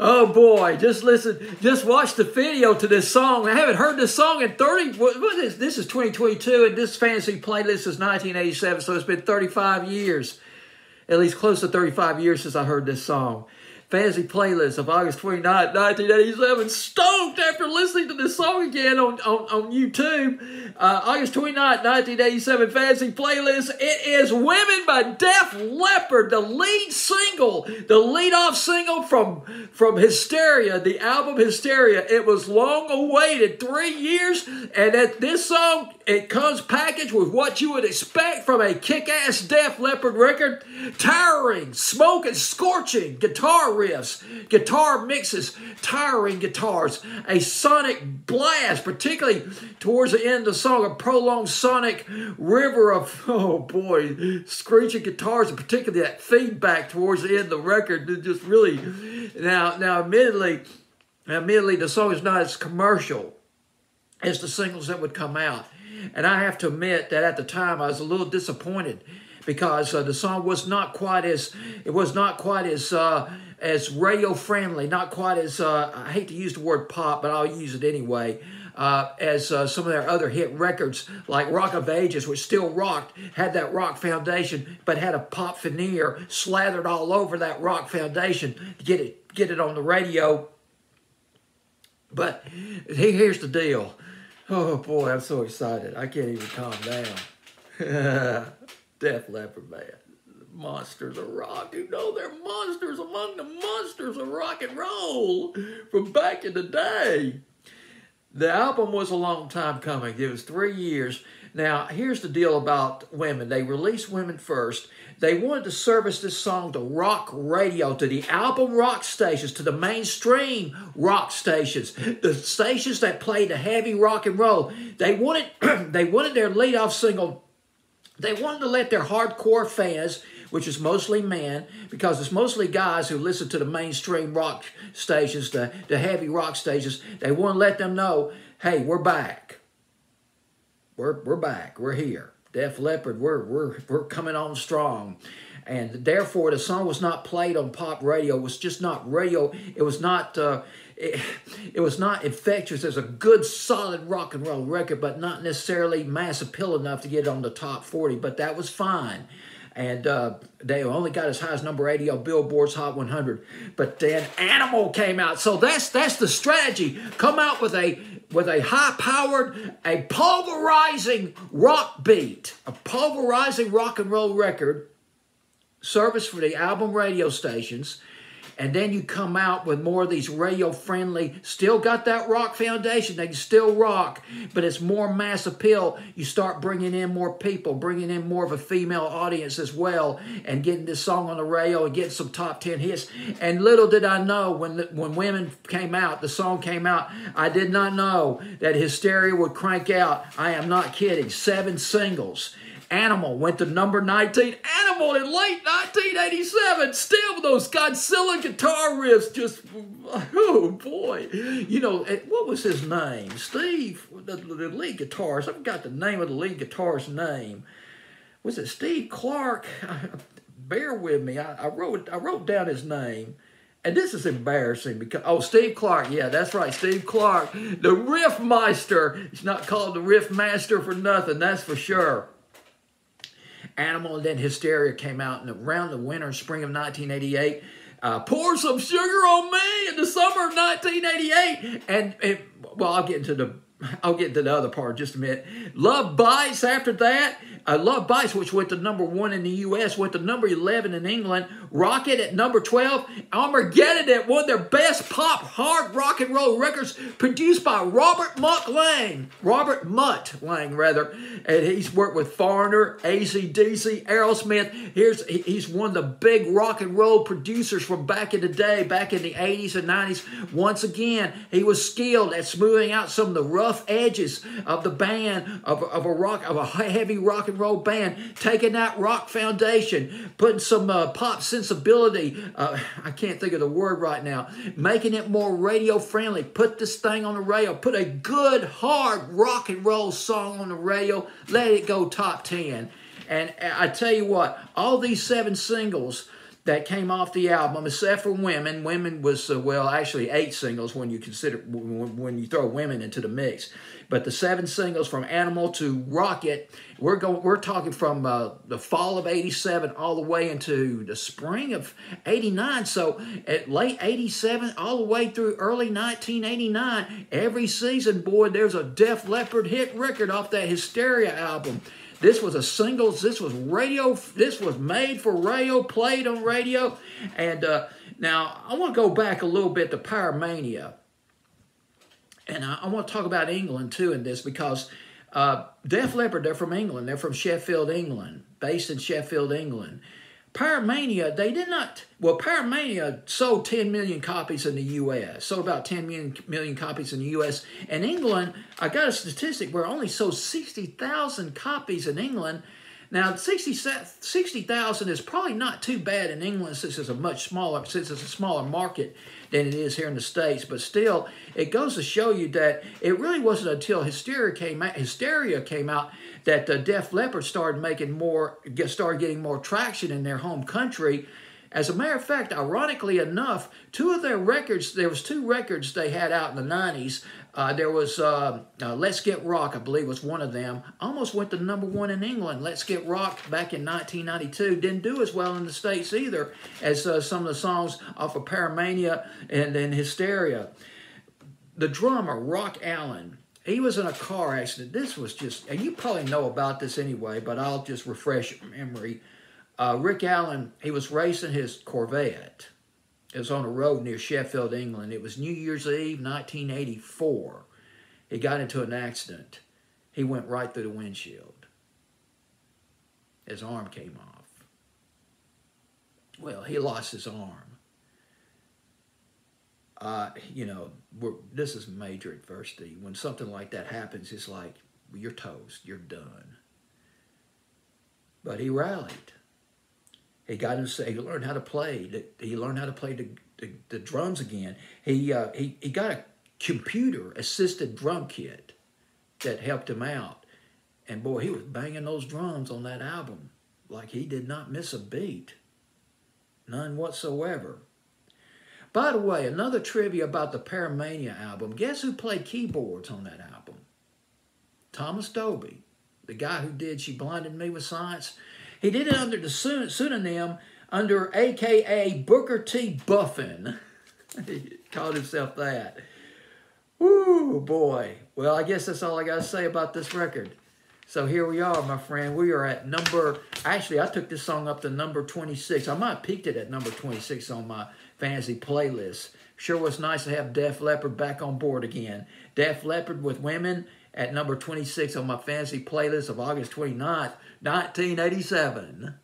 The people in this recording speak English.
Oh boy, just listen, just watch the video to this song. I haven't heard this song in 30, this is 2022 and this fantasy playlist is 1987, so it's been 35 years, at least close to 35 years since I heard this song. Fantasy playlist of August 29, 1987. Stoked after listening to this song again on YouTube. August 29, 1987 fantasy playlist. It is Women by Def Leppard, the lead single, the lead-off single from Hysteria, the album Hysteria. It was long awaited, 3 years, and this song, it comes packaged with what you would expect from a kick-ass Def Leppard record. Towering, smoke and scorching guitar riffs, guitar mixes, towering guitars, a sonic blast, particularly towards the end of the song, a prolonged sonic river of, oh boy, screeching guitars, and particularly that feedback towards the end of the record. Just really, now admittedly, the song is not as commercial as the singles that would come out. And I have to admit that at the time I was a little disappointed because the song was not quite as, as radio friendly, not quite as, I hate to use the word pop, but I'll use it anyway, as some of their other hit records like Rock of Ages, which still rocked, had that rock foundation, but had a pop veneer slathered all over that rock foundation to get it on the radio. But here's the deal. Oh boy, I'm so excited. I can't even calm down. Def Leppard, man. Monsters of rock. You know they're monsters among the monsters of rock and roll from back in the day. The album was a long time coming. It was 3 years. Now, here's the deal about Women. They released Women first. They wanted to service this song to rock radio, to the album rock stations, to the mainstream rock stations, the stations that played the heavy rock and roll. They wanted their leadoff single. They wanted to let their hardcore fans, which is mostly men, because it's mostly guys who listen to the mainstream rock stations, the heavy rock stations. They want to let them know, hey, we're back. We're back. We're here. Def Leppard, we're coming on strong. And therefore, the song was not played on pop radio. It was just not radio. It was not it was not infectious as a good, solid rock and roll record, but not necessarily mass appeal enough to get on the top 40. But that was fine. And they only got as high as number 80 on Billboard's Hot 100. But then Animal came out. So that's the strategy. Come out with a high-powered, a pulverizing rock beat, a pulverizing rock and roll record, service for the album radio stations, and then you come out with more of these radio-friendly, still got that rock foundation, they can still rock, but it's more mass appeal. You start bringing in more people, bringing in more of a female audience as well, and getting this song on the radio and getting some top 10 hits. And little did I know, when Women came out, the song came out, I did not know that Hysteria would crank out, I am not kidding, 7 singles. Animal went to number 19. Animal in late 1987. Still with those Godzilla guitar riffs. Just, oh boy. You know, what was his name? Steve, the lead guitarist. I forgot the name of the lead guitarist's name. Was it Steve Clark? Bear with me. I wrote down his name. And this is embarrassing because, oh, Steve Clark. Yeah, that's right, Steve Clark. The Riffmeister. He's not called the Riffmaster for nothing, that's for sure. Animal, and then Hysteria came out around the winter and spring of 1988. Pour Some Sugar on Me in the summer of 1988. And well, I'll get into the other part in just a minute. Love Bites after that. Love Bites, which went to number 1 in the U.S., went to number 11 in England. Rocket at number 12. Armageddon at one of their best pop, hard rock and roll records, produced by Robert Mutt Lang, and he's worked with Foreigner, AC/DC, Aerosmith. He's one of the big rock and roll producers from back in the day, back in the 80s and 90s. Once again, he was skilled at smoothing out some of the rough edges of the band, of a heavy rock and roll band, taking that rock foundation, putting some pop sensibility, I can't think of the word right now, making it more radio friendly, put this thing on the radio, put a good hard rock and roll song on the radio, let it go top 10. And I tell you what, all these 7 singles, that came off the album, except for Women. Women was, well, actually 8 singles when you consider, when you throw Women into the mix. But the 7 singles from Animal to Rocket, we're talking from the fall of 87 all the way into the spring of 89. So at late 87 all the way through early 1989, every season, boy, there's a Def Leppard hit record off that Hysteria album. This was a singles. This was radio. This was made for radio, played on radio. And now I want to go back a little bit to Pyromania. And I want to talk about England too in this, because Def Leppard, they're from England. They're from Sheffield, England, based in Sheffield, England. Pyromania, they did not, well, Pyromania sold 10 million copies in the U.S., sold about 10 million copies in the U.S. In England, I got a statistic where it only sold 60,000 copies in England. Now, 60,000 is probably not too bad in England, since it's a smaller market than it is here in the States. But still, it goes to show you that it really wasn't until Hysteria came out that the Def Leppard started getting more traction in their home country. As a matter of fact, ironically enough, there was 2 records they had out in the 90s. There was Let's Get Rock, I believe was one of them. Almost went to #1 in England. Let's Get Rock back in 1992. Didn't do as well in the States either as some of the songs off of Pyromania and then Hysteria. The drummer, Rock Allen, he was in a car accident. This was just, and you probably know about this anyway, but I'll just refresh your memory. Rick Allen, he was racing his Corvette. It was on a road near Sheffield, England. It was New Year's Eve, 1984. He got into an accident. He went right through the windshield. His arm came off. Well, he lost his arm. This is major adversity. When something like that happens, it's like, you're toast, you're done. But he rallied. He learned how to play. He learned how to play the drums again. He got a computer-assisted drum kit that helped him out. And boy, he was banging those drums on that album like he did not miss a beat. None whatsoever. By the way, another trivia about the Pyromania album. Guess who played keyboards on that album? Thomas Dolby, the guy who did She Blinded Me with Science. He did it under the pseudonym, under a.k.a. Booker T. Buffin. He called himself that. Woo, boy. Well, I guess that's all I got to say about this record. So here we are, my friend. We are at actually, I took this song up to number 26. I might have peaked it at number 26 on my fantasy playlist. Sure was nice to have Def Leppard back on board again. Def Leppard with Women at number 26 on my fantasy playlist of August 29th, 1987.